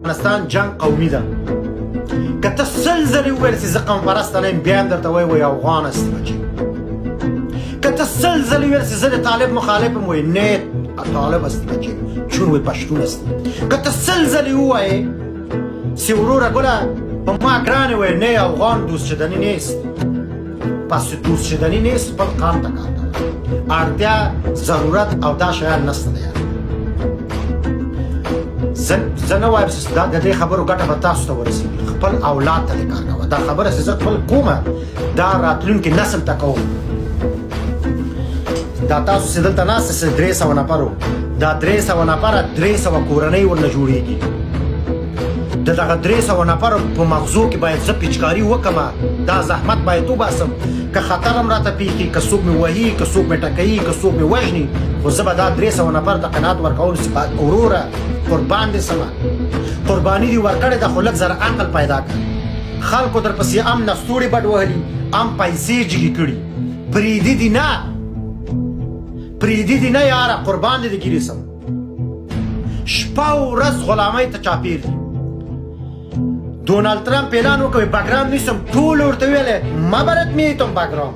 افغانستان جنگ قومي ده که ته سل ځلې وویل چې زه قوم پرسته نه یم بیا هم درته وایي افغان هستې بچې که ته سل ځلې وویل چې زه د طالب مخالف یم وایي نه طالب هستې بچې چون وایي پښتون هستې که ته سل ځلې ووایې چې وروره ګله په ما ګرانې وایي نه افغان دوست شدنی نیست پس دوست شدنی نیست خپل قام ته کار کوه اړتیا ضرورت او دا شیان نشته دی زه نه وایم چې د دې خبرو ګټه به تاسو ته ورسېږي خپل اولاد ته دې کار کوه دا خبره چې زه خپل کومه دا راتلونکي نسل ته کوم دا تاسو چې دلته ناست چې 300 نفرو دا 300 نفره 300 کورنۍ ورنه جوړېږي د دغه 300 نفرو په مغزو کې باید زه پیچکاري وکړم دا زحمت باید وباسم که خطر هم راته پیښي که څوک مې وهي که څوک مې ټکوي که څوک مې وژني خو زه به دا 300 نفر ته قناعت ورکول چې وروره قربان دې سمه قرباني دې ورکړې ده خو لږ زره عقل پیدا کړه خلکو درپسې ام نستوړې بډ وهلي ام پیسې جګې کړي پرېږدي دي نه پرېږدي دي نه یاره قربان دې ګیرې سم شپه ورځ غلامۍ ته چاپېر دي دونالد ترامپ اعلان وکړ بګرام نیسم ټول ورته ویل ما برات میتم بګرام